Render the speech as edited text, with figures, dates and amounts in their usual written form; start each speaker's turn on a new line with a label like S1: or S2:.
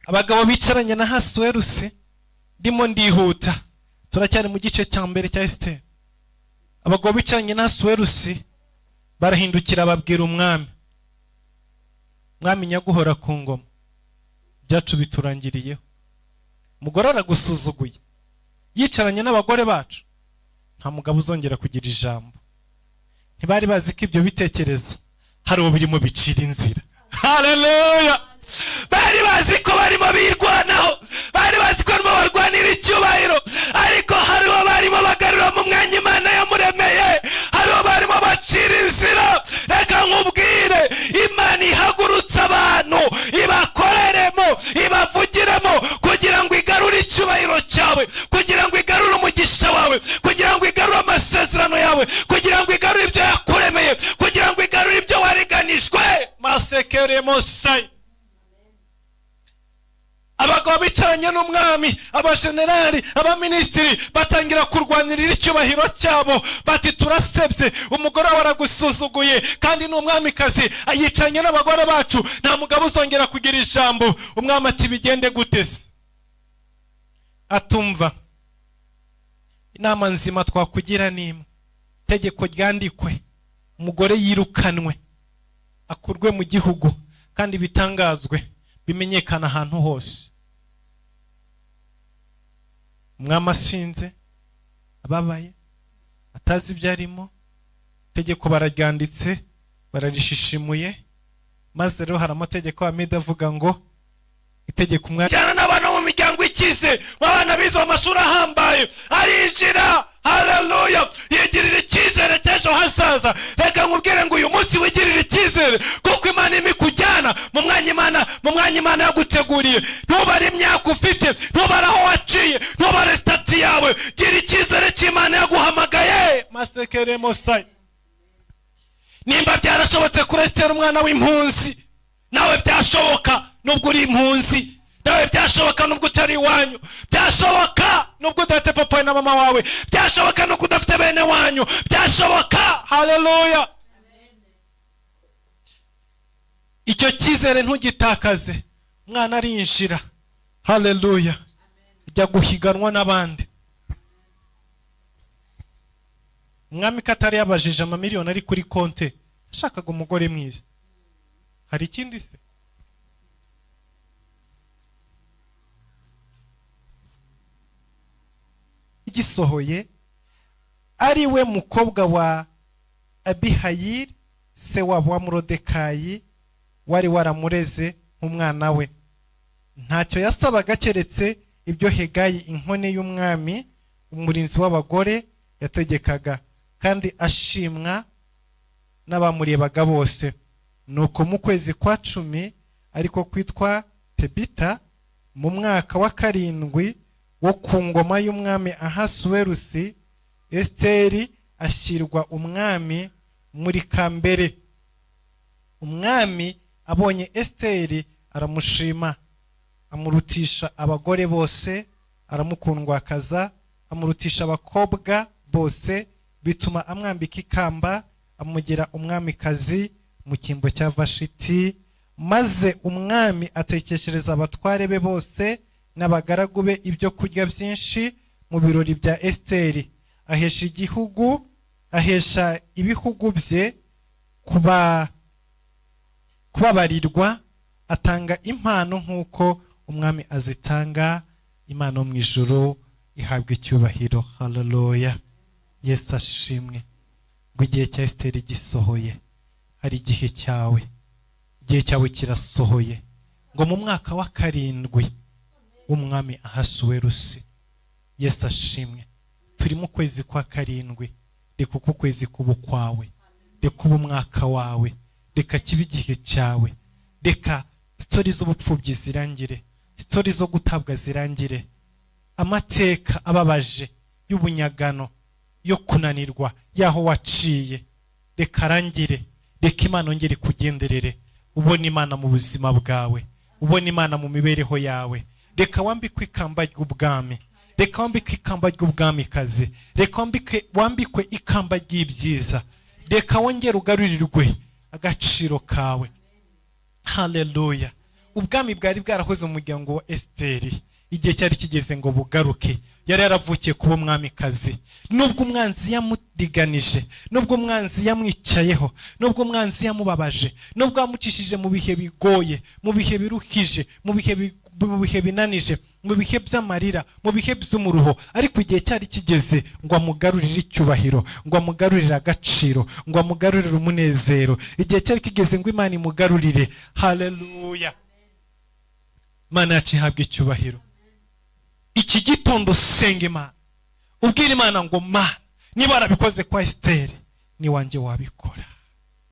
S1: abagabo bicaranye na Ahasuwerusi, ndimo ndihuta, turacyari mu gice cya mbere cya Esiteri. Abagabo bicaranye na Ahasuwerusi barahindukira babwira umwami, mwami nyaguhora ku ngoma, byacu biturangiriyeho. Umugore aragusuzuguye, yicaranye n'abagore bacu, nta mugabo uzongera kugira ijambo. Ntibari bazi ko ibyo bitekerezo hari uwo birimo bicira inzira. Haleluya! Bari bazi ko barimo birwanaho, bari bazi ko barimo barwanira icyubahiro, ariko hari uwo barimo bagarura mu mwanya Imana yamuremeye, hari uwo barimo bacira inzira. Reka nkubwire, Imana ihagurutsa abantu ibakoreremo, ibavugiremo, kugira ngo igarure icyubahiro cyawe, kugira ngo igarure umugisha wawe, kugira ngo igarure amasezerano yawe, kugira ngo igarure ibyo yakuremeye, kugira ngo igarure ibyo wariganijwe. Masekere Mosai. Abagabo bicaranye n'umwami, abajenerali, abaminisitiri batangira kurwanirira icyubahiro cyabo, bati turasebye, umugore we aragusuzuguye, kandi ni umwamikazi, yicaranye n'abagore bacu, nta mugabo uzongera kugira ijambo. Umwami ati bigende gute se? Atumva, inama nzima twakugira ni imwe, itegeko ryandikwe, umugore yirukanwe, akurwe mu gihugu, kandi bitangazwe, bimenyekana ahantu hose. Umwami ashinze, ababaye, atazi ibyo arimo, itegeko bararyanditse, bararishishimuye, maze rero hari amategeko amede avuga ngo itegeko umwami cyane n'abana mu miryango ikize, abana bize mu mashuri ahambaye, arinjira. Haleluya! Yigirira icyizere cy'ejo hazaza. Reka nkubwire ngo uyu munsi wigirire icyizere, kuko Imana imikujyana mu mwanya Imana yaguteguriye. Ntubare imyaka ufite, ntubare aho waciye, ntubare stati yawe, gira icyizere cy'Imana yaguhamagaye. Masekere Mosai. Nimba byarashobotse kuri Esiteri umwana w'impunzi, nawe byashoboka nubwo uri impunzi, nawe byashoboka nubwo utari iwanyu, byashoboka nubwo udafite papa na mama wawe, byashoboka nubwo udafite bene wanyu, byashoboka. Haleluya! Icyo cyizere ntugitakaze. Mwana arinjira, haleluya, ajya guhiganwa n'abandi. Umwami katari yabajije amamiliyoni ari kuri konte, ashakaga umugore mwiza. Hari ikindi se? Gisohoye, ari we mukobwa wa Abihayili, se wa Morodekayi, wari waramureze nk'umwana we. Ntacyo yasabaga keretse ibyo Hegayi, inkone y'umwami, umurinzi w'abagore, yategekaga, kandi ashimwa n'abamurebaga bose. Nuko mu kwezi kwa 10, ariko kwitwa Tebita, mu mwaka wa 7 wo ku ngoma y'umwami Ahasuwerusi, Esiteri ashyirwa umwami muri kambere. Umwami abonye Esiteri aramushima, amurutisha abagore bose, aramukundwakaza, amurutisha abakobwa bose, bituma amwambika ikamba, amugira umwamikazi mu cyimbo cya Vashiti. Maze umwami atekeshereza abatware be bose n'abagaragu be ibyo kurya byinshi mu birori bya Esiteri. Ahesha ibihugu bye kubabarirwa, atanga impano nk'uko umwami azitanga. Imana mu ijuru ihabwa icyubahiro. Haleluya! Yesu ashimwe. Ngo igihe cya Esiteri gisohoye, hari igihe cyawe, igihe cyawe kirasohoye. Ngo mu mwaka wa 7 w'umwami Ahasuwerusi, Yesu ashimwe, turi mu kwezi kwa 7. Reka uku kwezi kuba kwawe, reka ubu mwaka wawe, reka kibe igihe cyawe, reka story z'ubupfubyi zirangire, story zo gutabwa zirangire, amateka ababaje y'ubunyagano, yo kunanirwa, yaho waciye, reka arangire. Reka Imana ongere kugenderere, ubone Imana mu buzima bwawe, ubone Imana mu mibereho yawe. Reka wambikwe ikamba ry'ubwami, reka wambikwe ikamba ry'ubwamikazi, reka wambikwe ikamba ry'ibyiza, reka wongere ugarurirwe agaciro kawe. Haleluya! ubwami bwari bwarahoze mu muryango wa Esiteri igihe cyari kigeze ngo bugaruke. Yari yaravukiye kuba umwamikazi. Nubwo umwanzi yamudiganije, nubwo umwanzi yamwicayeho, nubwo umwanzi yamubabaje, nubwo yamucishije mu bihe bigoye, mu bihe biruhije, mu bihe binanije, mu bihe by'amarira, mu bihe by'umuruho, ariko igihe cyari kigeze ngo amugarurire icyubahiro, ngo amugarurire agaciro, ngo amugarurire umunezero. Igihe cyari kigeze ngo Imana imugarurire. Haleluya! Imana yacu ihabwe icyubahiro. Iki gitondo senga Imana, ubwira Imana ngo niba warabikoze kwa Esiteri, ni wanjye wabikora.